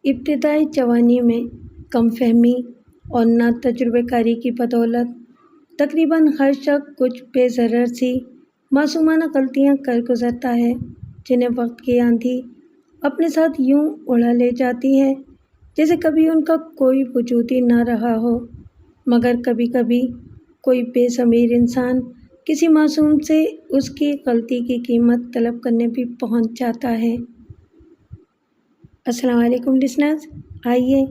ابتدائی جوانی میں کم فہمی اور نہ تجربے کاری کی بدولت تقریباً ہر شخص کچھ بے ضرر سی معصومانہ غلطیاں کر گزرتا ہے، جنہیں وقت کی آندھی اپنے ساتھ یوں اڑا لے جاتی ہے جیسے کبھی ان کا کوئی وجود ہی نہ رہا ہو۔ مگر کبھی کبھی کوئی بے ضمیر انسان کسی معصوم سے اس کی غلطی کی قیمت طلب کرنے بھی پہنچ جاتا ہے۔ السلام علیکم لسنرز، آئیے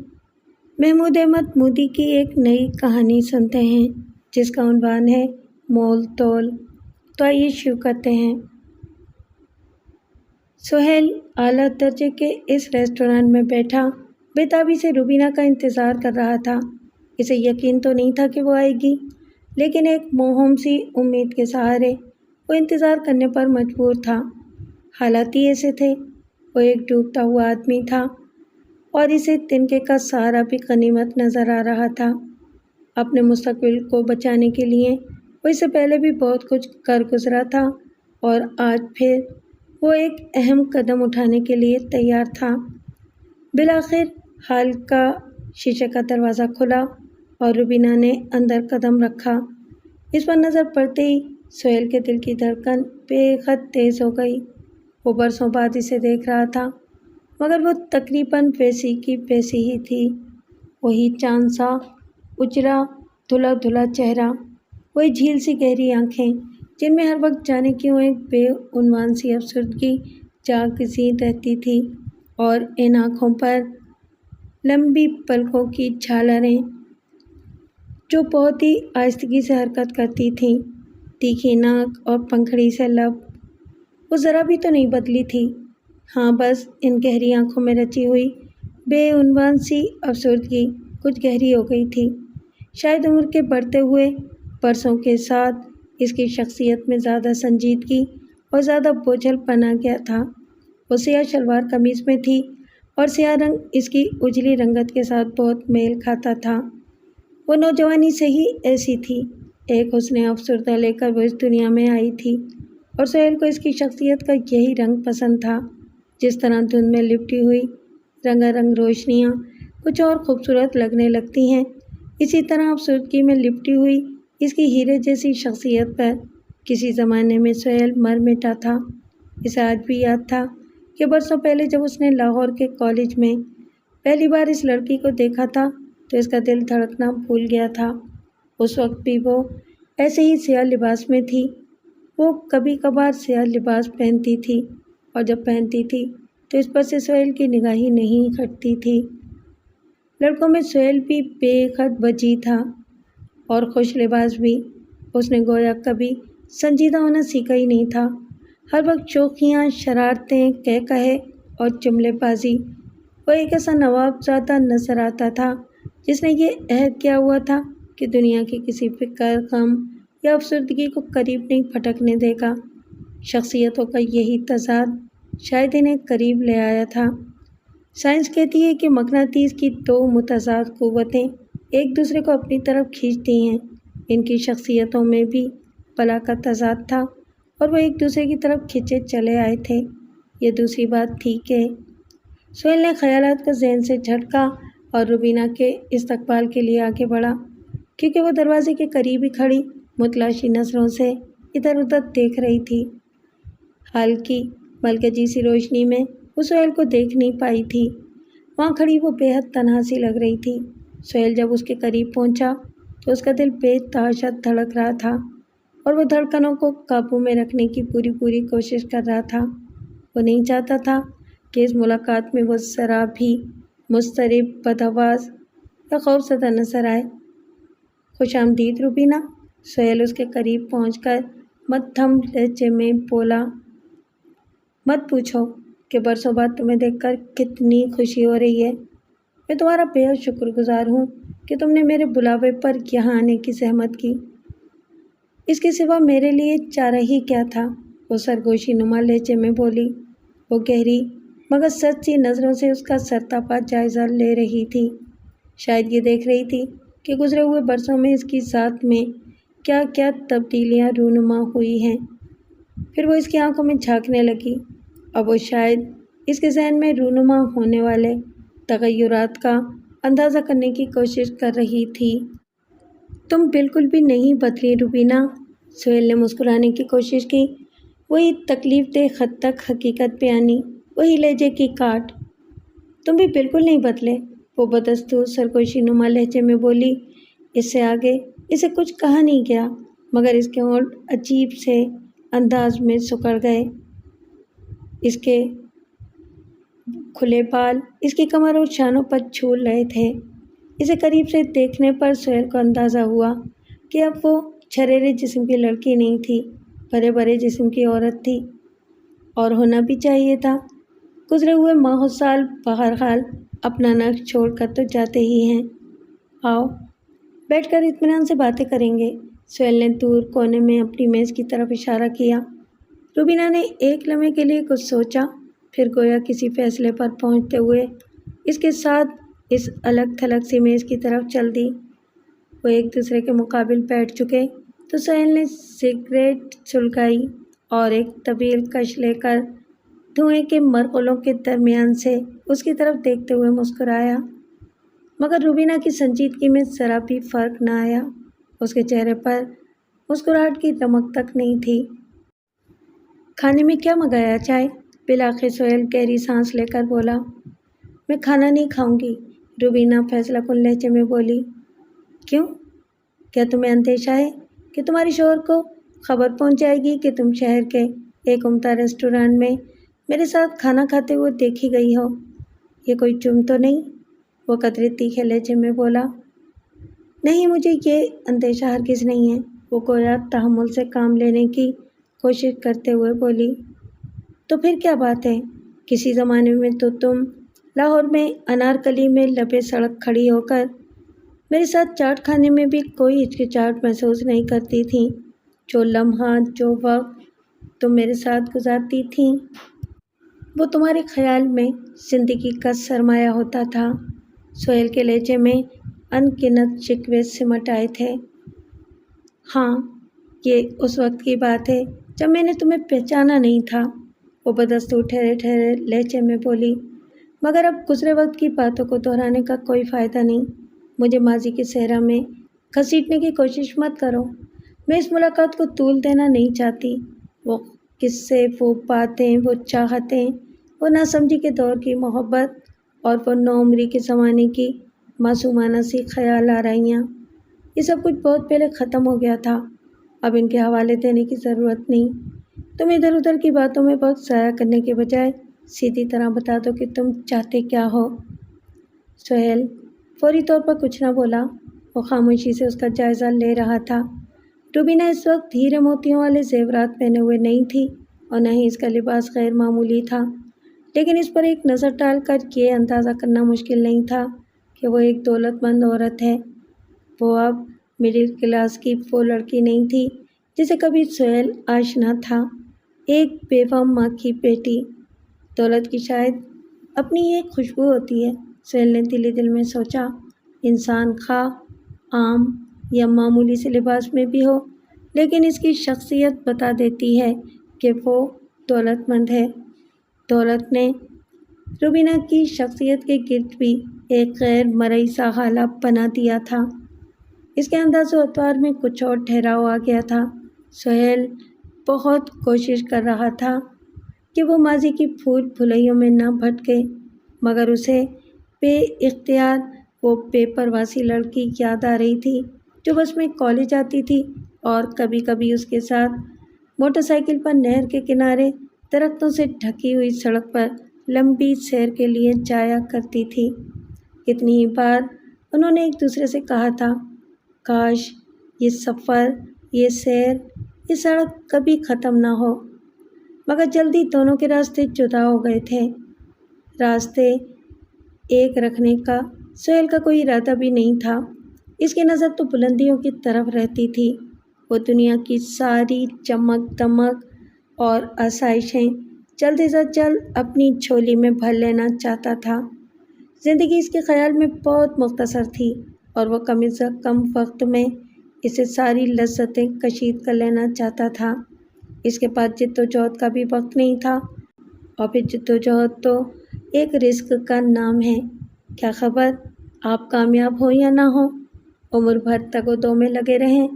محمود احمد مودی کی ایک نئی کہانی سنتے ہیں جس کا عنوان ہے مول تول۔ تو آئیے شروع کرتے ہیں۔ سہیل اعلیٰ درجے کے اس ریسٹورانٹ میں بیٹھا بے تابی سے روبینہ کا انتظار کر رہا تھا۔ اسے یقین تو نہیں تھا کہ وہ آئے گی، لیکن ایک موہوم سی امید کے سہارے وہ انتظار کرنے پر مجبور تھا۔ حالات ہی ایسے تھے، وہ ایک ڈوبتا ہوا آدمی تھا اور اسے تنکے کا سہارا بھی غنیمت نظر آ رہا تھا۔ اپنے مستقبل کو بچانے کے لیے وہ اس سے پہلے بھی بہت کچھ کر گزرا تھا اور آج پھر وہ ایک اہم قدم اٹھانے کے لیے تیار تھا۔ بالآخر ہال کا شیشے کا دروازہ کھلا اور روبینہ نے اندر قدم رکھا۔ اس پر نظر پڑتے ہی سہیل کے دل کی دھڑکن بے حد تیز ہو گئی۔ وہ برسوں بعد اسے دیکھ رہا تھا، مگر وہ تقریباً ویسی کی ویسی ہی تھی۔ وہی چاند سا اجڑا دھلا دھلا چہرہ، وہی جھیل سی گہری آنکھیں جن میں ہر وقت جانے کیوں ایک بے عنوان سی افسردگی جاگتی رہتی تھی، اور ان آنکھوں پر لمبی پلکوں کی جھالریں جو بہت ہی آہستگی سے حرکت کرتی تھیں، تیکھی ناک اور پنکھڑی سے لب، وہ ذرا بھی تو نہیں بدلی تھی۔ ہاں، بس ان گہری آنکھوں میں رچی ہوئی بے عنوان سی افسردگی کچھ گہری ہو گئی تھی۔ شاید عمر کے بڑھتے ہوئے برسوں کے ساتھ اس کی شخصیت میں زیادہ سنجیدگی اور زیادہ بوجھل پن آ گیا تھا۔ وہ سیاہ شلوار قمیض میں تھی اور سیاہ رنگ اس کی اجلی رنگت کے ساتھ بہت میل کھاتا تھا۔ وہ نوجوانی سے ہی ایسی تھی، ایک حسن افسردہ لے کر وہ اس دنیا میں آئی تھی، اور سہیل کو اس کی شخصیت کا یہی رنگ پسند تھا۔ جس طرح دھند میں لپٹی ہوئی رنگا رنگ روشنیاں کچھ اور خوبصورت لگنے لگتی ہیں، اسی طرح افسردگی میں لپٹی ہوئی اس کی ہیرے جیسی شخصیت پر کسی زمانے میں سہیل مر مٹا تھا۔ اسے آج بھی یاد تھا کہ برسوں پہلے جب اس نے لاہور کے کالج میں پہلی بار اس لڑکی کو دیکھا تھا تو اس کا دل دھڑکنا بھول گیا تھا۔ اس وقت بھی وہ ایسے ہی سیاہ لباس میں تھی۔ وہ کبھی کبھار سیاہ لباس پہنتی تھی اور جب پہنتی تھی تو اس پر سے سہیل کی نگاہ ہی نہیں ہٹتی تھی۔ لڑکوں میں سہیل بھی بے حد وجیح تھا اور خوش لباس بھی۔ اس نے گویا کبھی سنجیدہ ہونا سیکھا ہی نہیں تھا۔ ہر وقت شوخیاں، شرارتیں، کہے اور جملے بازی۔ وہ ایک ایسا نواب زادہ نظر آتا تھا جس نے یہ عہد کیا ہوا تھا کہ دنیا کی کسی فکر، غم یا افسردگی کو قریب نہیں پھٹکنے دے گا۔ شخصیتوں کا یہی تضاد شاید انہیں قریب لے آیا تھا۔ سائنس کہتی ہے کہ مقناطیس کی دو متضاد قوتیں ایک دوسرے کو اپنی طرف کھینچتی ہیں۔ ان کی شخصیتوں میں بھی بلا کا تضاد تھا اور وہ ایک دوسرے کی طرف کھینچے چلے آئے تھے۔ یہ دوسری بات تھی کہ سہیل نے خیالات کو ذہن سے جھٹکا اور روبینہ کے استقبال کے لیے آگے بڑھا، کیونکہ وہ دروازے کے قریب ہی کھڑی متلاشی نظروں سے ادھر ادھر دیکھ رہی تھی۔ حال کی ملکجی سی روشنی میں وہ سہیل کو دیکھ نہیں پائی تھی۔ وہاں کھڑی وہ بے حد تنہا سی لگ رہی تھی۔ سہیل جب اس کے قریب پہنچا تو اس کا دل بے تحاشا دھڑک رہا تھا اور وہ دھڑکنوں کو قابو میں رکھنے کی پوری کوشش کر رہا تھا۔ وہ نہیں چاہتا تھا کہ اس ملاقات میں وہ ذرا بھی مضطرب، بدحواس یا خوفزدہ نظر آئے۔ خوش آمدید روبینہ، سہیل اس کے قریب پہنچ کر مدھم لہجے میں بولا۔ مت پوچھو کہ برسوں بعد تمہیں دیکھ کر کتنی خوشی ہو رہی ہے۔ میں تمہارا بے حد شکر گزار ہوں کہ تم نے میرے بلاوے پر یہاں آنے کی زحمت کی۔ اس کے سوا میرے لیے چارہ ہی کیا تھا، وہ سرگوشی نما لہجے میں بولی۔ وہ گہری مگر سچی نظروں سے اس کا سرتاپا جائزہ لے رہی تھی، شاید یہ دیکھ رہی تھی کہ گزرے ہوئے برسوں میں اس کی ذات میں کیا کیا تبدیلیاں رونما ہوئی ہیں۔ پھر وہ اس کی آنکھوں میں جھانکنے لگی۔ اب وہ شاید اس کے ذہن میں رونما ہونے والے تغیرات کا اندازہ کرنے کی کوشش کر رہی تھی۔ تم بالکل بھی نہیں بدلی روبینہ، سہیل نے مسکرانے کی کوشش کی۔ وہی تکلیف دہ حد تک حقیقت بیانی، وہی لہجے کی کاٹ۔ تم بھی بالکل نہیں بدلے، وہ بدستور سرگوشی نما لہجے میں بولی۔ اس سے آگے اسے کچھ کہا نہیں گیا، مگر اس کے ہونٹ عجیب سے انداز میں سکڑ گئے۔ اس کے کھلے بال اس کی کمر اور شانوں پر جھول رہے تھے۔ اسے قریب سے دیکھنے پر سہیل کو اندازہ ہوا کہ اب وہ چھریرے جسم کی لڑکی نہیں تھی، بھرے بھرے جسم کی عورت تھی، اور ہونا بھی چاہیے تھا۔ گزرے ہوئے ماہ و سال بہرحال اپنا نقش چھوڑ کر تو جاتے ہی ہیں۔ آؤ بیٹھ کر اطمینان سے باتیں کریں گے، سہیل نے دور کونے میں اپنی میز کی طرف اشارہ کیا۔ روبینہ نے ایک لمحے کے لیے کچھ سوچا، پھر گویا کسی فیصلے پر پہنچتے ہوئے اس کے ساتھ اس الگ تھلگ سی میز کی طرف چل دی۔ وہ ایک دوسرے کے مقابل بیٹھ چکے تو سہیل نے سگریٹ سلگائی اور ایک طویل کش لے کر دھوئیں کے مرغلوں کے درمیان سے اس کی طرف دیکھتے ہوئے مسکرایا، مگر روبینہ کی سنجیدگی میں ذرا بھی فرق نہ آیا۔ اس کے چہرے پر مسکراہٹ کی رمق تک نہیں تھی۔ کھانے میں کیا منگایا جائے؟ بالآخر سہیل گہری سانس لے کر بولا۔ میں کھانا نہیں کھاؤں گی، روبینہ فیصلہ کن لہجے میں بولی۔ کیوں؟ کیا تمہیں اندیشہ ہے کہ تمہارے شوہر کو خبر پہنچ جائے گی کہ تم شہر کے ایک عمدہ ریسٹورانٹ میں میرے ساتھ کھانا کھاتے ہوئے دیکھی گئی ہو؟ یہ کوئی جرم تو نہیں؟ وہ قدرے تیکھے لہجے میں بولا۔ نہیں، مجھے یہ اندیشہ ہرگز نہیں ہے، وہ گویا تحمل سے کام لینے کی کوشش کرتے ہوئے بولی۔ تو پھر کیا بات ہے؟ کسی زمانے میں تو تم لاہور میں انارکلی میں لبے سڑک کھڑی ہو کر میرے ساتھ چاٹ کھانے میں بھی کوئی ہچکچاہٹ محسوس نہیں کرتی تھیں۔ جو لمحات، جو وقت تم میرے ساتھ گزارتی تھیں، وہ تمہارے خیال میں زندگی کا سرمایہ ہوتا تھا۔ سہیل کے لہجے میں ان گنت شکوے سمٹ آئے تھے۔ ہاں، یہ اس وقت کی بات ہے جب میں نے تمہیں پہچانا نہیں تھا، وہ بدستور ٹھہرے ٹھہرے لہجے میں بولی۔ مگر اب گزرے وقت کی باتوں کو دہرانے کا کوئی فائدہ نہیں، مجھے ماضی کے صحرا میں گھسیٹنے کی کوشش مت کرو۔ میں اس ملاقات کو طول دینا نہیں چاہتی۔ وہ قصے، وہ باتیں، وہ چاہتیں، وہ ناسمجھی کے دور کی محبت اور وہ نوعمری کے زمانے کی معصومانہ سی خیال آرائیاں، یہ سب کچھ بہت پہلے ختم ہو گیا تھا۔ اب ان کے حوالے دینے کی ضرورت نہیں۔ تم ادھر ادھر کی باتوں میں وقت ضائع کرنے کے بجائے سیدھی طرح بتا دو کہ تم چاہتے کیا ہو۔ سہیل فوری طور پر کچھ نہ بولا، وہ خاموشی سے اس کا جائزہ لے رہا تھا۔ روبینہ اس وقت ہیرے موتیوں والے زیورات پہنے ہوئے نہیں تھی اور نہ ہی اس کا لباس غیر معمولی تھا، لیکن اس پر ایک نظر ڈال کر یہ اندازہ کرنا مشکل نہیں تھا کہ وہ ایک دولت مند عورت ہے۔ وہ اب مڈل کلاس کی وہ لڑکی نہیں تھی جسے کبھی سہیل آشنا تھا، ایک بیوہ ماں کی بیٹی۔ دولت کی شاید اپنی ایک خوشبو ہوتی ہے، سہیل نے دل ہی دل میں سوچا۔ انسان خواہ عام یا معمولی سے لباس میں بھی ہو، لیکن اس کی شخصیت بتا دیتی ہے کہ وہ دولت مند ہے۔ دولت نے روبینہ کی شخصیت کے گرد بھی ایک غیر مرئی سا حالہ بنا دیا تھا۔ اس کے انداز و اطوار میں کچھ اور ٹھہراؤ آ گیا تھا۔ سہیل بہت کوشش کر رہا تھا کہ وہ ماضی کی پھول پھلیوں میں نہ بھٹکے، مگر اسے بے اختیار وہ بے پرواہ سی لڑکی یاد آ رہی تھی جو بس میں کالج آتی تھی اور کبھی کبھی اس کے ساتھ موٹر سائیکل پر نہر کے کنارے درختوں سے ڈھکی ہوئی سڑک پر لمبی سیر کے لیے جایا کرتی تھی۔ کتنی ہی بار انہوں نے ایک دوسرے سے کہا تھا، کاش یہ سفر، یہ سیر، یہ سڑک کبھی ختم نہ ہو، مگر جلدی دونوں کے راستے جدا ہو گئے تھے۔ راستے ایک رکھنے کا سہیل کا کوئی ارادہ بھی نہیں تھا۔ اس کی نظر تو بلندیوں کی طرف رہتی تھی۔ وہ دنیا کی ساری چمک دمک اور آسائشیں جلد از جلد اپنی جھولی میں بھر لینا چاہتا تھا۔ زندگی اس کے خیال میں بہت مختصر تھی اور وہ کم از کم وقت میں اسے ساری لذتیں کشید کر لینا چاہتا تھا۔ اس کے پاس جد و جہد کا بھی وقت نہیں تھا، اور پھر جد و جہد تو ایک رزق کا نام ہے کیا خبر آپ کامیاب ہو یا نہ ہو، عمر بھر تگ و دو میں لگے رہیں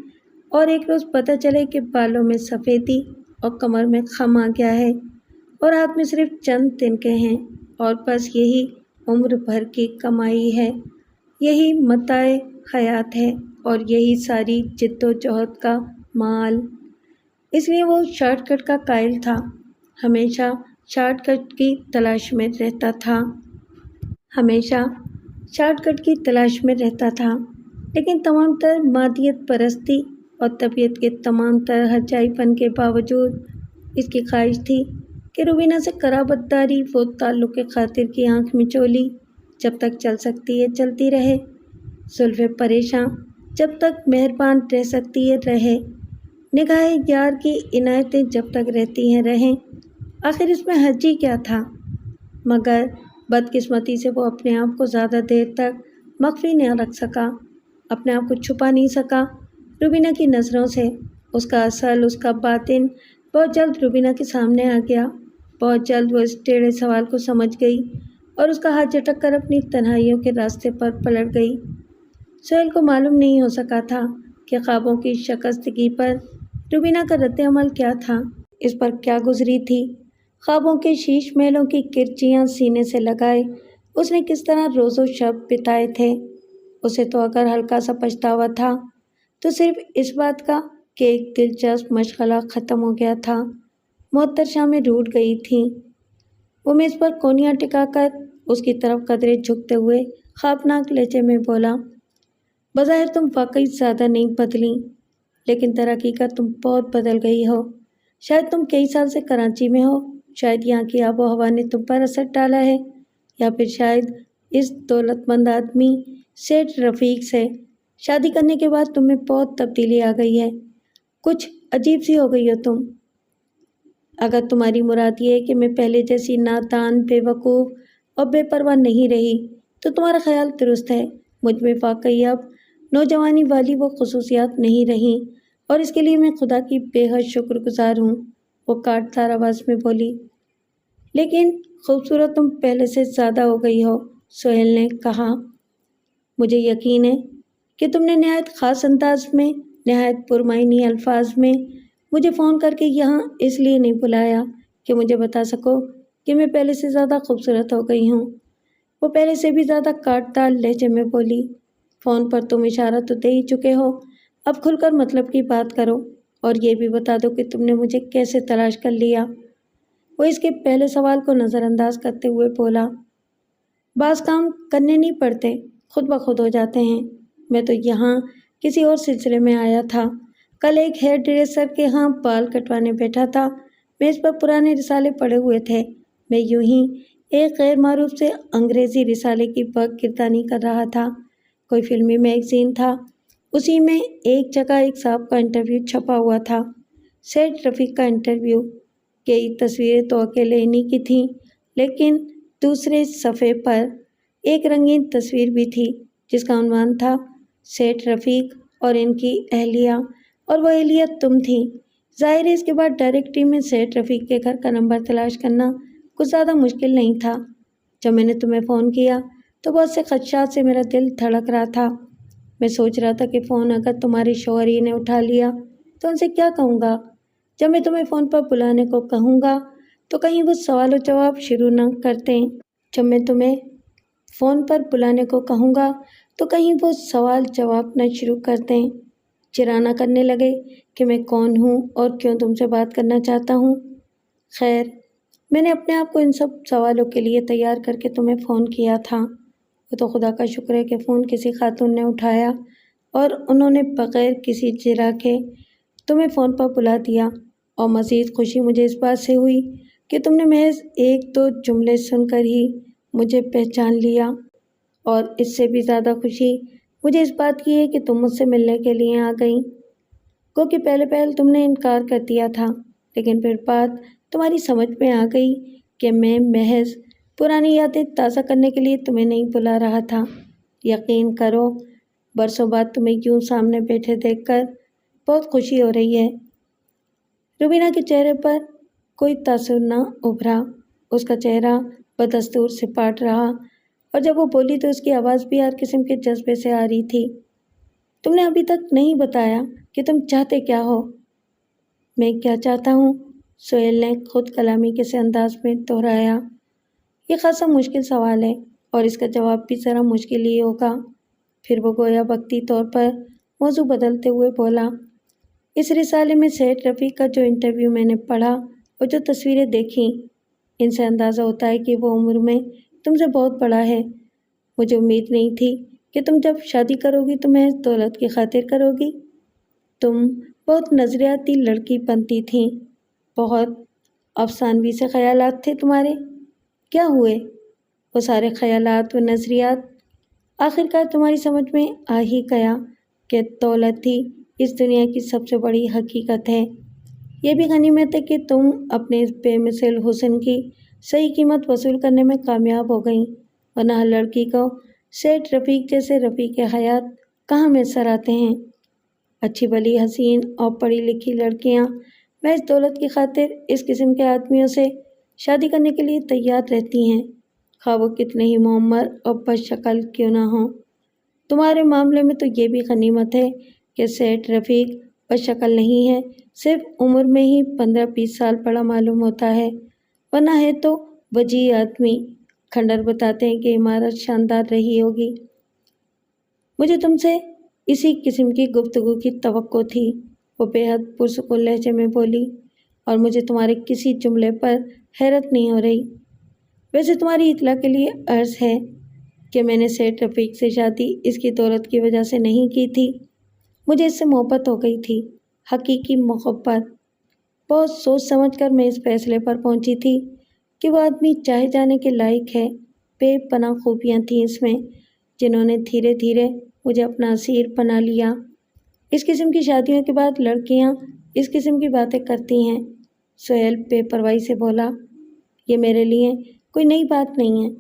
اور ایک روز پتہ چلے کہ بالوں میں سفیدی اور کمر میں خم آ گیا ہے اور ہاتھ میں صرف چند تنکے ہیں اور بس یہی عمر بھر کی کمائی ہے، یہی متاع حیات ہے اور یہی ساری جد و جہد کا مال۔ اس لیے وہ شارٹ کٹ کا قائل تھا، ہمیشہ شارٹ کٹ کی تلاش میں رہتا تھا، ہمیشہ شارٹ کٹ کی تلاش میں رہتا تھا۔ لیکن تمام تر مادیت پرستی اور طبیعت کے تمام تر ہرجائی پن کے باوجود اس کی خواہش تھی کہ روبینہ سے قرابت داری وہ تعلق کے خاطر کی آنکھ مچولی جب تک چل سکتی ہے چلتی رہے، زلفیں پریشاں جب تک مہربان رہ سکتی ہے رہے، نگاہ یار کی عنایتیں جب تک رہتی ہیں رہیں۔ آخر اس میں حرجی کیا تھا؟ مگر بدقسمتی سے وہ اپنے آپ کو زیادہ دیر تک مخفی نہ رکھ سکا، اپنے آپ کو چھپا نہیں سکا روبینہ کی نظروں سے۔ اس کا اصل، اس کا باطن بہت جلد روبینہ کے سامنے آ گیا، بہت جلد وہ اس ٹیڑھے سوال کو سمجھ گئی اور اس کا ہاتھ جھٹک کر اپنی تنہائیوں کے راستے پر پلٹ گئی۔ سہیل کو معلوم نہیں ہو سکا تھا کہ خوابوں کی شکستگی پر روبینہ کا رد عمل کیا تھا، اس پر کیا گزری تھی، خوابوں کے شیش محلوں کی کرچیاں سینے سے لگائے اس نے کس طرح روز و شب بتائے تھے۔ اسے تو اگر ہلکا سا پچھتاوا تھا تو صرف اس بات کا کہ ایک دلچسپ مشغلہ ختم ہو گیا تھا، معطر شامیں روٹھ گئی تھیں۔ وہ میز پر کونیاں ٹکا کر اس کی طرف قدرے جھکتے ہوئے خوابناک لہجے میں بولا، بظاہر تم واقعی زیادہ نہیں بدلی، لیکن در حقیقت تم بہت بدل گئی ہو۔ شاید تم کئی سال سے کراچی میں ہو، شاید یہاں کی آب و ہوا نے تم پر اثر ڈالا ہے، یا پھر شاید اس دولت مند آدمی سیٹھ رفیق سے شادی کرنے کے بعد تم میں بہت تبدیلی آ گئی ہے، کچھ عجیب سی ہو گئی ہو تم۔ اگر تمہاری مراد یہ ہے کہ میں پہلے جیسی نادان، بے وقوف اور بے پرواہ نہیں رہی تو تمہارا خیال درست ہے، مجھ میں واقعی اب نوجوانی والی وہ خصوصیات نہیں رہیں اور اس کے لیے میں خدا کی بے حد شکر گزار ہوں، وہ کاٹدار آواز میں بولی۔ لیکن خوبصورت تم پہلے سے زیادہ ہو گئی ہو، سہیل نے کہا۔ مجھے یقین ہے کہ تم نے نہایت خاص انداز میں، نہایت پرمعنی الفاظ میں مجھے فون کر کے یہاں اس لیے نہیں بلایا کہ مجھے بتا سکو کہ میں پہلے سے زیادہ خوبصورت ہو گئی ہوں، وہ پہلے سے بھی زیادہ کاٹدار لہجے میں بولی۔ فون پر تم اشارہ تو دے ہی چکے ہو، اب کھل کر مطلب کی بات کرو اور یہ بھی بتا دو کہ تم نے مجھے کیسے تلاش کر لیا۔ وہ اس کے پہلے سوال کو نظر انداز کرتے ہوئے بولا، بعض کام کرنے نہیں پڑتے، خود بخود ہو جاتے ہیں۔ میں تو یہاں کسی اور سلسلے میں آیا تھا، کل ایک ہیئر ڈریسر کے ہاں بال کٹوانے بیٹھا تھا، میز پر پرانے رسالے پڑے ہوئے تھے، میں یوں ہی ایک غیر معروف سے انگریزی رسالے کی گردانی کر رہا تھا، کوئی فلمی میگزین تھا، اسی میں ایک جگہ ایک صاحب کا انٹرویو چھپا ہوا تھا، سیٹھ رفیق کا انٹرویو۔ کئی تصویریں تو اکیلے انہی کی تھیں، لیکن دوسرے صفحے پر ایک رنگین تصویر بھی تھی جس کا عنوان تھا سیٹھ رفیق اور ان کی اہلیہ، اور وہ اہلیہ تم تھی۔ ظاہر ہے اس کے بعد ڈائریکٹری میں سیٹھ رفیق کے گھر کا نمبر تلاش کرنا کچھ زیادہ مشکل نہیں تھا۔ جب میں نے تمہیں فون کیا تو بہت سے خدشات سے میرا دل دھڑک رہا تھا، میں سوچ رہا تھا کہ فون اگر تمہارے شوہر ہی نے اٹھا لیا تو ان سے کیا کہوں گا، جب میں تمہیں فون پر بلانے کو کہوں گا تو کہیں وہ سوال و جواب شروع نہ کرتے، جب میں تمہیں فون پر بلانے کو کہوں گا تو کہیں وہ سوال جواب نہ شروع کر دیں، چرانہ کرنے لگے کہ میں کون ہوں اور کیوں تم سے بات کرنا چاہتا ہوں۔ خیر، میں نے اپنے آپ کو ان سب سوالوں کے لیے تیار کر کے تمہیں فون کیا تھا۔ وہ تو خدا کا شکر ہے کہ فون کسی خاتون نے اٹھایا اور انہوں نے بغیر کسی جرا کے تمہیں فون پر بلا دیا، اور مزید خوشی مجھے اس بات سے ہوئی کہ تم نے محض ایک دو جملے سن کر ہی مجھے پہچان لیا، اور اس سے بھی زیادہ خوشی مجھے اس بات کی ہے کہ تم مجھ سے ملنے کے لیے آ گئیں۔ گو کہ پہلے تم نے انکار کر دیا تھا، لیکن پھر بات تمہاری سمجھ میں آ گئی کہ میں محض پرانی یادیں تازہ کرنے کے لیے تمہیں نہیں بلا رہا تھا۔ یقین کرو، برسوں بعد تمہیں یوں سامنے بیٹھے دیکھ کر بہت خوشی ہو رہی ہے۔ روبینہ کے چہرے پر کوئی تاثر نہ ابھرا، اس کا چہرہ بدستور سپاٹ رہا، اور جب وہ بولی تو اس کی آواز بھی ہر قسم کے جذبے سے آ رہی تھی۔ تم نے ابھی تک نہیں بتایا کہ تم چاہتے کیا ہو؟ میں کیا چاہتا ہوں؟ سہیل نے خود کلامی کے سے انداز میں دہرایا۔ یہ خاصا مشکل سوال ہے اور اس کا جواب بھی ذرا مشکل ہی ہوگا۔ پھر وہ گویا وقتی طور پر موضوع بدلتے ہوئے بولا، اس رسالے میں سید رفیق کا جو انٹرویو میں نے پڑھا اور جو تصویریں دیکھیں، ان سے اندازہ ہوتا ہے کہ وہ عمر میں تم سے بہت بڑا ہے۔ مجھے امید نہیں تھی کہ تم جب شادی کرو گی تو محض دولت کی خاطر کرو گی۔ تم بہت نظریاتی لڑکی بنتی تھیں، بہت افسانوی سے خیالات تھے تمہارے۔ کیا ہوئے وہ سارے خیالات و نظریات؟ آخرکار تمہاری سمجھ میں آ ہی گیا کہ دولت ہی اس دنیا کی سب سے بڑی حقیقت ہے۔ یہ بھی غنیمت ہے کہ تم اپنے اس بے مثل حسن کی صحیح قیمت وصول کرنے میں کامیاب ہو گئیں، ورنہ ہر لڑکی کو سیٹ رفیق جیسے رفیق حیات کہاں میسر آتے ہیں۔ اچھی بھلی حسین اور پڑھی لکھی لڑکیاں محض دولت کی خاطر اس قسم کے آدمیوں سے شادی کرنے کے لیے تیار رہتی ہیں، خواہ وہ کتنے ہی معمر اور بد شکل کیوں نہ ہوں۔ تمہارے معاملے میں تو یہ بھی غنیمت ہے کہ سیٹ رفیق بد شکل نہیں ہے، صرف عمر میں ہی 15-20 سال بڑا معلوم ہوتا ہے، ورنہ ہے تو وجیح آدمی۔ کھنڈر بتاتے ہیں کہ عمارت شاندار رہی ہوگی۔ مجھے تم سے اسی قسم کی گفتگو کی توقع تھی، وہ بے حد پرسکون لہجے میں بولی، اور مجھے تمہارے کسی جملے پر حیرت نہیں ہو رہی۔ ویسے تمہاری اطلاع کے لیے عرض ہے کہ میں نے سیٹ رفیق سے شادی اس کی دولت کی وجہ سے نہیں کی تھی۔ مجھے اس سے محبت ہو گئی تھی، حقیقی محبت۔ بہت سوچ سمجھ کر میں اس فیصلے پر پہنچی تھی کہ وہ آدمی چاہے جانے کے لائق ہے۔ بے پناہ خوبیاں تھیں اس میں، جنہوں نے دھیرے دھیرے مجھے اپنا اسیر بنا لیا۔ اس قسم کی شادیوں کے بعد لڑکیاں اس قسم کی باتیں کرتی ہیں، سہیل بے پرواہی سے بولا۔ یہ میرے لیے کوئی نئی بات نہیں ہے۔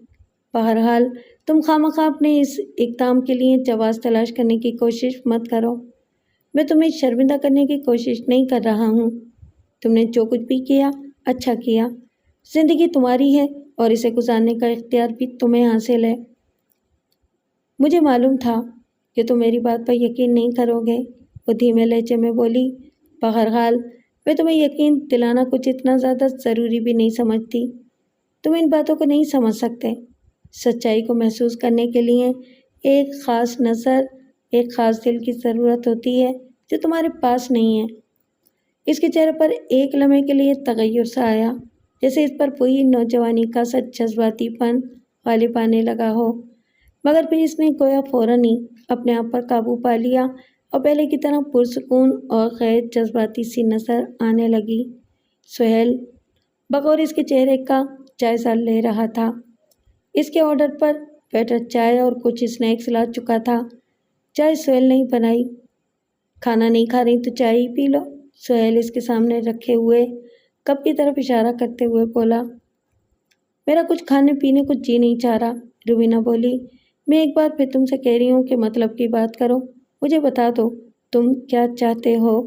بہرحال تم خواہ اپنے اس اقدام کے لیے جواز تلاش کرنے کی کوشش مت کرو۔ میں تمہیں شرمندہ کرنے کی کوشش نہیں کر رہا ہوں۔ تم نے جو کچھ بھی کیا اچھا کیا۔ زندگی تمہاری ہے اور اسے گزارنے کا اختیار بھی تمہیں حاصل ہے۔ مجھے معلوم تھا کہ تم میری بات پر یقین نہیں کرو گے، وہ دھیمے لہجے میں بولی۔ بہرحال میں تمہیں یقین دلانا کچھ اتنا زیادہ ضروری بھی نہیں سمجھتی۔ تم ان باتوں کو نہیں سمجھ سکتے۔ سچائی کو محسوس کرنے کے لیے ایک خاص نظر، ایک خاص دل کی ضرورت ہوتی ہے جو تمہارے پاس نہیں ہے۔ اس کے چہرے پر ایک لمحے کے لیے تغیر سا آیا، جیسے اس پر وہی نوجوانی کا سچ جذباتی پن غالب آنے لگا ہو، مگر پھر اس نے گویا فوراً ہی اپنے آپ پر قابو پا لیا اور پہلے کی طرح پرسکون اور غیر جذباتی سی نظر آنے لگی۔ سہیل بغور اس کے چہرے کا جائزہ لے رہا تھا۔ اس کے آرڈر پر ویٹر چائے اور کچھ اسنیکس لا چکا تھا۔ چائے سہیل نہیں بنائی۔ کھانا نہیں کھا رہی تو چائے ہی پی لو، سہیل اس کے سامنے رکھے ہوئے کپ کی طرف اشارہ کرتے ہوئے بولا۔ میرا کچھ کھانے پینے کو جی نہیں چاہ رہا، روبینہ بولی۔ میں ایک بار پھر تم سے کہہ رہی ہوں کہ مطلب کی بات کرو، مجھے بتا دو تم کیا چاہتے ہو۔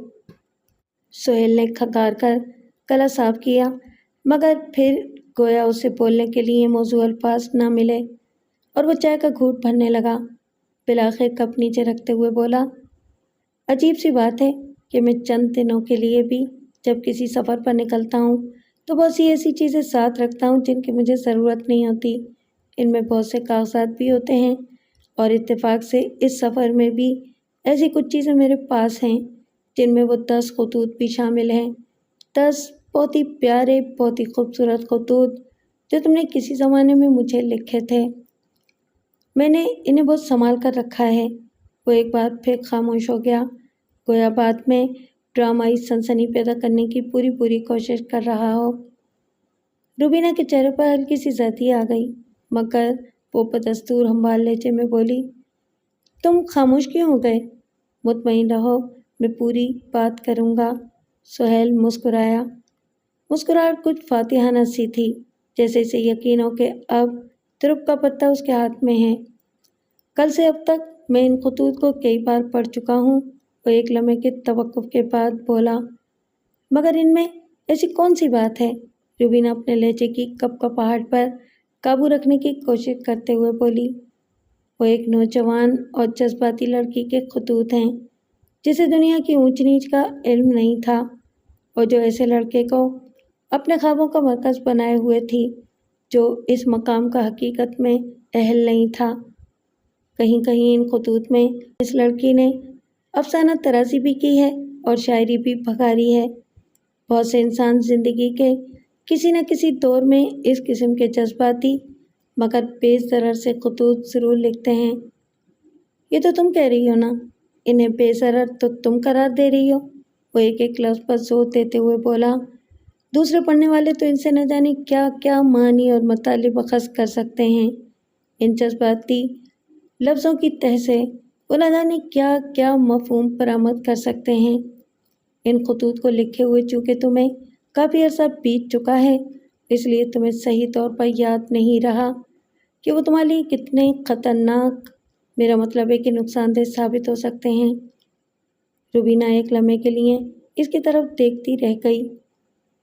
سہیل نے کھنکار کر گلا صاف کیا، مگر پھر گویا اسے بولنے کے لیے موزوں الفاظ نہ ملے اور وہ چائے کا گھونٹ بھرنے لگا۔ بالآخر کپ نیچے رکھتے ہوئے بولا، عجیب سی بات ہے کہ میں چند دنوں کے لیے بھی جب کسی سفر پر نکلتا ہوں تو بہت سی ایسی چیزیں ساتھ رکھتا ہوں جن کی مجھے ضرورت نہیں ہوتی۔ ان میں بہت سے کاغذات بھی ہوتے ہیں اور اتفاق سے اس سفر میں بھی ایسی کچھ چیزیں میرے پاس ہیں جن میں وہ 10 خطوط بھی شامل ہیں، 10 بہت ہی پیارے، بہت ہی خوبصورت خطوط جو تم نے کسی زمانے میں مجھے لکھے تھے۔ میں نے انہیں بہت سنبھال کر رکھا ہے۔ وہ ایک بار پھر خاموش ہو گیا، گویا بات میں ڈرامائی سنسنی پیدا کرنے کی پوری کوشش کر رہا ہو۔ روبینہ کے چہرے پر ہلکی سی زردی آ گئی، مگر وہ بدستور ہموار لہجے میں بولی، تم خاموش کیوں ہو گئے؟ مطمئن رہو، میں پوری بات کروں گا۔ سہیل مسکرایا۔ مسکراہٹ کچھ فاتحانہ سی تھی، جیسے اسے یقین ہو کہ اب ترپ کا پتہ اس کے ہاتھ میں ہے۔ کل سے اب تک میں ان خطوط کو کئی بار پڑھ چکا ہوں، وہ ایک لمحے کے توقف کے بعد بولا۔ مگر ان میں ایسی کون سی بات ہے؟ روبینہ اپنے لہجے کی کپکپاہٹ پر قابو رکھنے کی کوشش کرتے ہوئے بولی۔ وہ ایک نوجوان اور جذباتی لڑکی کے خطوط ہیں جسے دنیا کی اونچ نیچ کا علم نہیں تھا، اور جو ایسے لڑکے کو اپنے خوابوں کا مرکز بنائے ہوئے تھی جو اس مقام کا حقیقت میں اہل نہیں تھا۔ کہیں کہیں ان خطوط میں اس لڑکی نے افسانہ تراشی بھی کی ہے اور شاعری بھی بھگاری ہے۔ بہت سے انسان زندگی کے کسی نہ کسی دور میں اس قسم کے جذباتی مگر بے ضرر سے خطوط ضرور لکھتے ہیں۔ یہ تو تم کہہ رہی ہو نا، انہیں بے ضرر تو تم قرار دے رہی ہو، وہ ایک ایک لفظ پر زور دیتے ہوئے بولا۔ دوسرے پڑھنے والے تو ان سے نہ جانے کیا کیا معنی اور مطالب اخذ کر سکتے ہیں۔ ان جذباتی لفظوں کی تہ سے وہ نہ جانے کیا کیا مفہوم برآمد کر سکتے ہیں۔ ان خطوط کو لکھے ہوئے چونکہ تمہیں کافی عرصہ بیت چکا ہے، اس لیے تمہیں صحیح طور پر یاد نہیں رہا کہ وہ تمہارے لیے کتنے خطرناک، میرا مطلب ہے کہ نقصان دہ ثابت ہو سکتے ہیں۔ روبینہ ایک لمحے کے لیے اس کی طرف دیکھتی رہ گئی،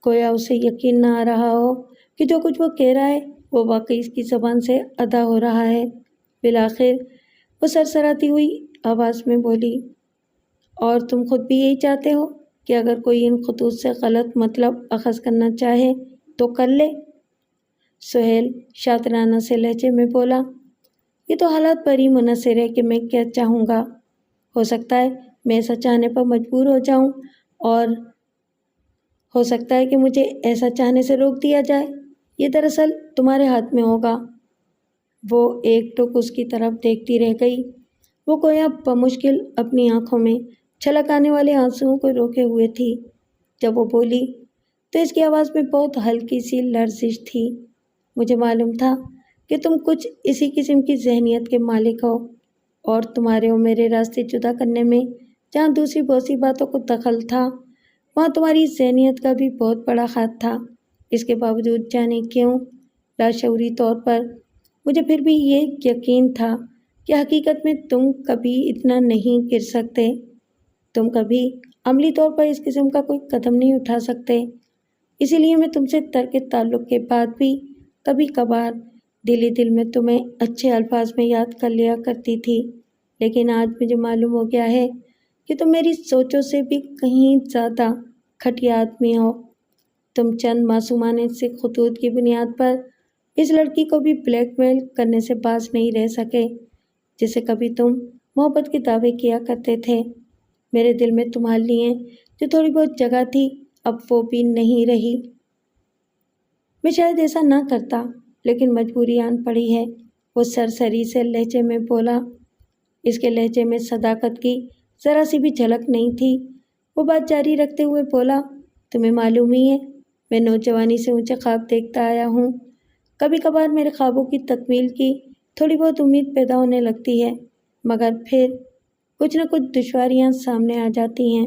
گویا اسے یقین نہ آ رہا ہو کہ جو کچھ وہ کہہ رہا ہے وہ واقعی اس کی زبان سے ادا ہو رہا ہے۔ بالآخر وہ سرسراتی ہوئی آواز میں بولی، اور تم خود بھی یہی چاہتے ہو کہ اگر کوئی ان خطوط سے غلط مطلب اخذ کرنا چاہے تو کر لے؟ سہیل شاطرانہ سے لہجے میں بولا، یہ تو حالات پر ہی منحصر ہے کہ میں کیا چاہوں گا۔ ہو سکتا ہے میں ایسا چاہنے پر مجبور ہو جاؤں، اور ہو سکتا ہے کہ مجھے ایسا چاہنے سے روک دیا جائے۔ یہ دراصل تمہارے ہاتھ میں ہوگا۔ وہ ایک ٹک اس کی طرف دیکھتی رہ گئی، وہ گویا بمشکل اپنی آنکھوں میں چھلک آنے والے آنسوؤں کو روکے ہوئے تھی۔ جب وہ بولی تو اس کی آواز میں بہت ہلکی سی لرزش تھی۔ مجھے معلوم تھا کہ تم کچھ اسی قسم کی ذہنیت کے مالک ہو، اور تمہارے اور میرے راستے جدا کرنے میں جہاں دوسری بہت سی باتوں کو دخل تھا، وہاں تمہاری ذہنیت کا بھی بہت بڑا ہاتھ تھا۔ اس کے باوجود جانے کیوں لاشعوری طور پر مجھے پھر بھی یہ یقین تھا کہ حقیقت میں تم کبھی اتنا نہیں گر سکتے، تم کبھی عملی طور پر اس قسم کا کوئی قدم نہیں اٹھا سکتے۔ اسی لیے میں تم سے ترک تعلق کے بعد بھی کبھی کبھار دل ہی دل میں تمہیں اچھے الفاظ میں یاد کر لیا کرتی تھی، لیکن آج مجھے معلوم ہو گیا ہے کہ تم میری سوچوں سے بھی کہیں زیادہ گھٹیا آدمی ہو۔ تم چند معصومانہ سے خطوط کی بنیاد پر اس لڑکی کو بھی بلیک میل کرنے سے باز نہیں رہ سکے جسے کبھی تم محبت کے دعوے کیا کرتے تھے۔ میرے دل میں تمہارے لیے جو تھوڑی بہت جگہ تھی اب وہ بھی نہیں رہی۔ میں شاید ایسا نہ کرتا، لیکن مجبوری آن پڑی ہے، وہ سرسری سے لہجے میں بولا۔ اس کے لہجے میں صداقت کی ذرا سی بھی جھلک نہیں تھی۔ وہ بات جاری رکھتے ہوئے بولا، تمہیں معلوم ہی ہے میں نوجوانی سے اونچے خواب دیکھتا آیا ہوں۔ کبھی کبھار میرے خوابوں کی تکمیل کی تھوڑی بہت امید پیدا ہونے لگتی ہے، مگر پھر کچھ نہ کچھ دشواریاں سامنے آ جاتی ہیں۔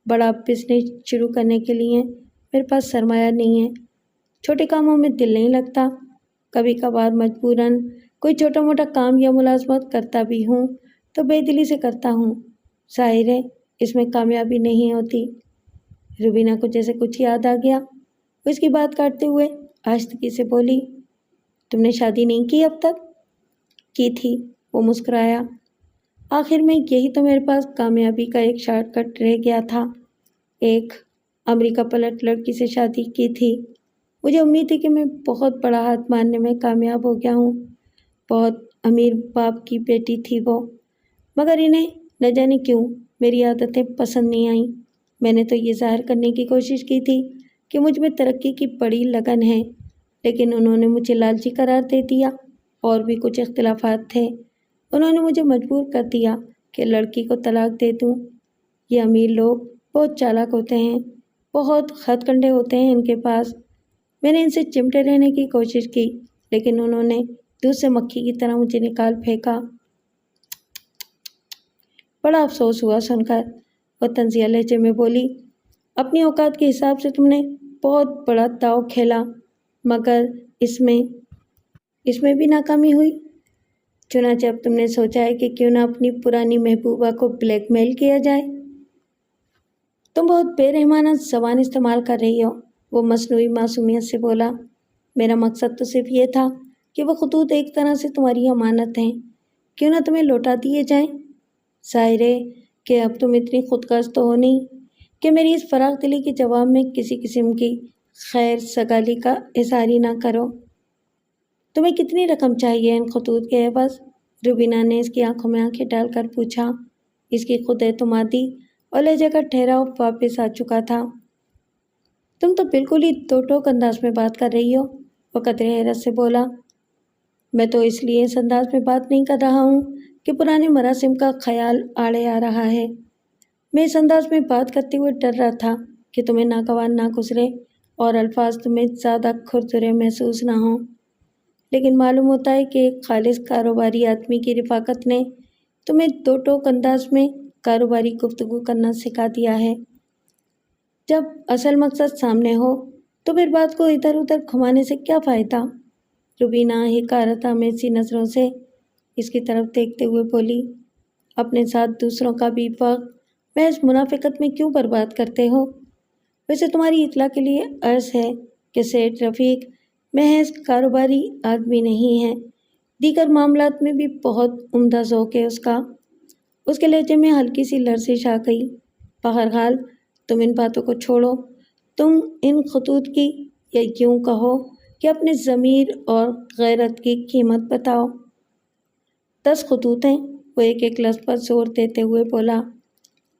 بڑا بزنس شروع کرنے کے لیے میرے پاس سرمایہ نہیں ہے، چھوٹے کاموں میں دل نہیں لگتا، کبھی کبھار مجبوراً کوئی چھوٹا موٹا کام یا ملازمت کرتا بھی ہوں تو بے دلی سے کرتا ہوں، ظاہر ہے اس میں کامیابی نہیں ہوتی۔ روبینہ کو جیسے کچھ یاد آ گیا، وہ اس کی بات کاٹتے ہوئے آہستگی سے بولی، تم نے شادی نہیں کی اب تک؟ کی تھی، وہ مسکرایا، آخر میں یہی تو میرے پاس کامیابی کا ایک شارٹ کٹ رہ گیا تھا، ایک امریکہ پلٹ لڑکی سے شادی کی تھی۔ مجھے امید تھی کہ میں بہت بڑا ہاتھ مارنے میں کامیاب ہو گیا ہوں، بہت امیر باپ کی بیٹی تھی وہ، مگر انہیں نہ جانے کیوں میری عادتیں پسند نہیں آئیں۔ میں نے تو یہ ظاہر کرنے کی کوشش کی تھی کہ مجھ میں ترقی کی بڑی لگن ہے، لیکن انہوں نے مجھے لالچی قرار دے دیا، اور بھی کچھ اختلافات تھے، انہوں نے مجھے مجبور کر دیا کہ لڑکی کو طلاق دے دوں۔ یہ امیر لوگ بہت چالاک ہوتے ہیں، بہت ہتھ کنڈے ہوتے ہیں ان کے پاس۔ میں نے ان سے چمٹے رہنے کی کوشش کی، لیکن انہوں نے دودھ سے مکھی کی طرح مجھے نکال پھینکا۔ بڑا افسوس ہوا سن کر، وہ طنزیہ لہجے میں بولی، اپنی اوقات کے حساب سے تم نے بہت بڑا داؤ کھیلا، مگر اس میں بھی ناکامی ہوئی۔ چنانچہ اب تم نے سوچا ہے کہ کیوں نہ اپنی پرانی محبوبہ کو بلیک میل کیا جائے۔ تم بہت بے رحمانہ زبان استعمال کر رہی ہو، وہ مصنوعی معصومیت سے بولا۔ میرا مقصد تو صرف یہ تھا کہ وہ خطوط ایک طرح سے تمہاری امانت ہیں، کیوں نہ تمہیں لوٹا دیے جائیں۔ ظاہر ہے کہ اب تم اتنی خود غرض تو ہو نہیں کہ میری اس فراغ دلی کے جواب میں کسی قسم کی خیر سگالی کا اظہار ہی نہ کرو۔ تمہیں کتنی رقم چاہیے ان خطوط کے عوض؟ روبینہ نے اس کی آنکھوں میں آنکھیں ڈال کر پوچھا۔ اس کی خود اعتمادی اور لہجے کا ٹھہراؤ واپس آ چکا تھا۔ تم تو بالکل ہی دو ٹوک انداز میں بات کر رہی ہو، وہ قدرے حیرت سے بولا۔ میں تو اس لیے اس انداز میں بات نہیں کر رہا ہوں کہ پرانے مراسم کا خیال آڑے آ رہا ہے۔ میں اس انداز میں بات کرتے ہوئے ڈر رہا تھا کہ تمہیں ناگوار نہ گزرے اور الفاظ تمہیں زیادہ کھردرے محسوس نہ ہوں، لیکن معلوم ہوتا ہے کہ ایک خالص کاروباری آدمی کی رفاقت نے تمہیں دو ٹوک انداز میں کاروباری گفتگو کرنا سکھا دیا ہے۔ جب اصل مقصد سامنے ہو تو پھر بات کو ادھر ادھر گھمانے سے کیا فائدہ؟ روبینہ حقارت آمیز سی نظروں سے اس کی طرف دیکھتے ہوئے بولی۔ اپنے ساتھ دوسروں کا بھی وقت محض منافقت میں کیوں برباد کرتے ہو؟ ویسے تمہاری اطلاع کے لیے عرض ہے کہ سیٹھ رفیق محض کاروباری آدمی نہیں ہے، دیگر معاملات میں بھی بہت عمدہ ذوق ہے اس کا۔ اس کے لہجے میں ہلکی سی لرزش آ گئی۔ بہرحال تم ان باتوں کو چھوڑو، تم ان خطوط کی یا یوں کہو کہ اپنے ضمیر اور غیرت کی قیمت بتاؤ۔ 10 خطوط ہیں، وہ ایک ایک لفظ پر زور دیتے ہوئے بولا۔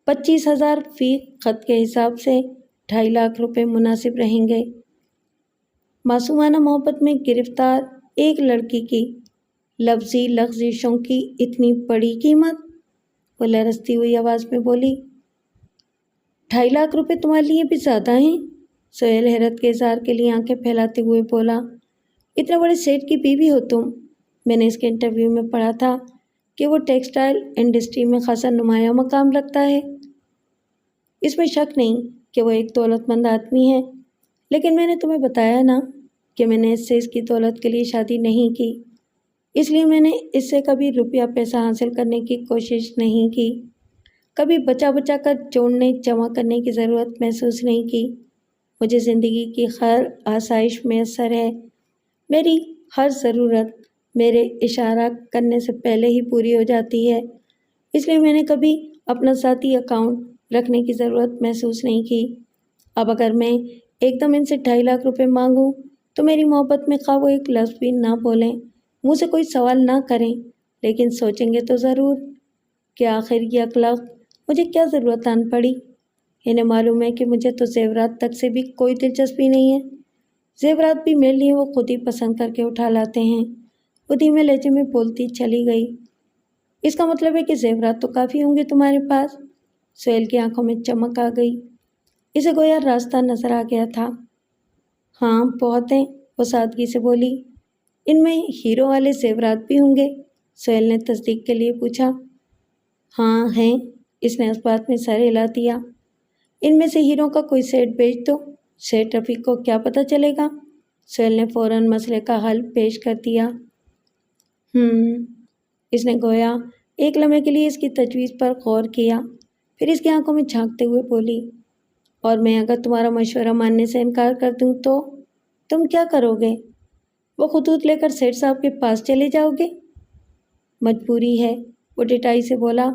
25,000 فی خط کے حساب سے 2.5 لاکھ روپے مناسب رہیں گے۔ معصومانہ محبت میں گرفتار ایک لڑکی کی لفظی لغزشوں کی اتنی بڑی قیمت؟ وہ لرزتی ہوئی آواز میں بولی۔ 2.5 لاکھ روپے تمہارے لیے بھی زیادہ ہیں؟ سہیل حیرت کے اظہار کے لیے آنکھیں پھیلاتے ہوئے بولا۔ اتنے بڑے سیٹ کی بیوی ہو تم؟ میں نے اس کے انٹرویو میں پڑھا تھا کہ وہ ٹیکسٹائل انڈسٹری میں خاصا نمایاں مقام رکھتا ہے۔ اس میں شک نہیں کہ وہ ایک دولت مند آدمی ہے، لیکن میں نے تمہیں بتایا نا کہ میں نے اس سے اس کی دولت کے لیے شادی نہیں کی، اس لیے میں نے اس سے کبھی روپیہ پیسہ حاصل کرنے کی کوشش نہیں کی، کبھی بچا بچا کر جوڑنے جمع کرنے کی ضرورت محسوس نہیں کی۔ مجھے زندگی کی خیر آسائش میسر ہے، میری ہر ضرورت میرے اشارہ کرنے سے پہلے ہی پوری ہو جاتی ہے، اس لیے میں نے کبھی اپنا ذاتی اکاؤنٹ رکھنے کی ضرورت محسوس نہیں کی۔ اب اگر میں ایک دم ان سے 2.5 لاکھ روپے مانگوں تو میری محبت میں خواہ وہ ایک لفظ بھی نہ بولیں، منہ سے کوئی سوال نہ کریں، لیکن سوچیں گے تو ضرور کہ آخر یہ اخلاق مجھے کیا ضرورت آن پڑی۔ انہیں معلوم ہے کہ مجھے تو زیورات تک سے بھی کوئی دلچسپی نہیں ہے، زیورات بھی میرے لیے وہ خود ہی پسند کر کے اٹھا لاتے ہیں۔ وہ دھیمے لہجے میں بولتی چلی گئی۔ اس کا مطلب ہے کہ زیورات تو کافی ہوں گے تمہارے پاس؟ سہیل کی آنکھوں میں چمک آ گئی، اسے گویا راستہ نظر آ گیا تھا۔ ہاں بہت ہیں، وہ سادگی سے بولی۔ ان میں ہیرو والے زیورات بھی ہوں گے؟ سہیل نے تصدیق کے لیے پوچھا۔ ہاں ہیں، اس نے اس بات میں سر ہلا دیا۔ ان میں سے ہیرو کا کوئی سیٹ بیچ دو، سیٹ رفیق کو کیا پتہ چلے گا؟ سہیل نے فوراً مسئلے کا حل پیش کر دیا۔ اس نے گویا ایک لمحے کے لیے اس کی تجویز پر غور کیا، پھر اس کی آنکھوں میں جھانکتے ہوئے بولی، اور میں اگر تمہارا مشورہ ماننے سے انکار کر دوں تو تم کیا کرو گے؟ وہ خطوط لے کر سیٹھ صاحب کے پاس چلے جاؤ گے؟ مجبوری ہے، وہ ڈٹائی سے بولا،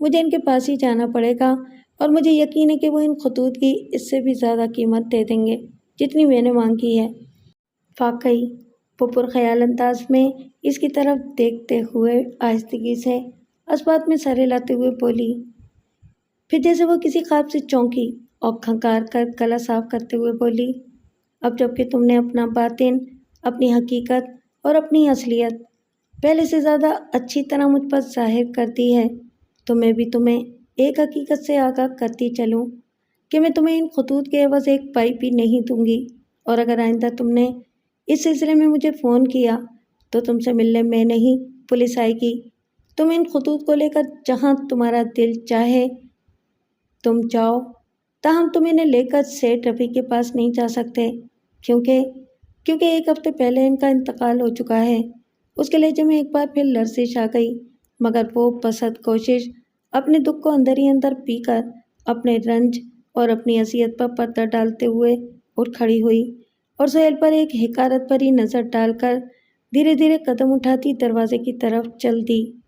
مجھے ان کے پاس ہی جانا پڑے گا، اور مجھے یقین ہے کہ وہ ان خطوط کی اس سے بھی زیادہ قیمت دے دیں گے جتنی میں نے مانگی ہے۔ واقعی، وہ پرخیال انداز میں اس کی طرف دیکھتے ہوئے آہستگی سے اسبات میں سر ہلاتے ہوئے بولی، پھر جیسے وہ کسی خواب سے چونکی اور کھنکار کر گلا صاف کرتے ہوئے بولی، اب جب کہ تم نے اپنا باطن، اپنی حقیقت اور اپنی اصلیت پہلے سے زیادہ اچھی طرح مجھ پر ظاہر کر دی ہے، تو میں بھی تمہیں ایک حقیقت سے آگاہ کرتی چلوں کہ میں تمہیں ان خطوط کے عوض ایک پائی بھی نہیں دوں گی، اور اگر آئندہ تم نے اس سلسلے میں مجھے فون کیا تو تم سے ملنے میں نہیں پولیس آئے گی۔ تم ان خطوط کو لے کر جہاں تمہارا دل چاہے تم جاؤ، تاہم تم انہیں لے کر سیٹھ رفیق کے پاس نہیں جا سکتے، کیونکہ 1 ہفتے پہلے ان کا انتقال ہو چکا ہے۔ اس کے لہجے میں ایک بار پھر لرزش آ گئی، مگر وہ بسط کوشش اپنے دکھ کو اندر ہی اندر پی کر اپنے رنج اور اپنی اذیت پر پردہ ڈالتے ہوئے اٹھ کھڑی ہوئی اور سہیل پر ایک حقارت بھری نظر ڈال کر دھیرے دھیرے قدم اٹھاتی دروازے کی طرف چل دی۔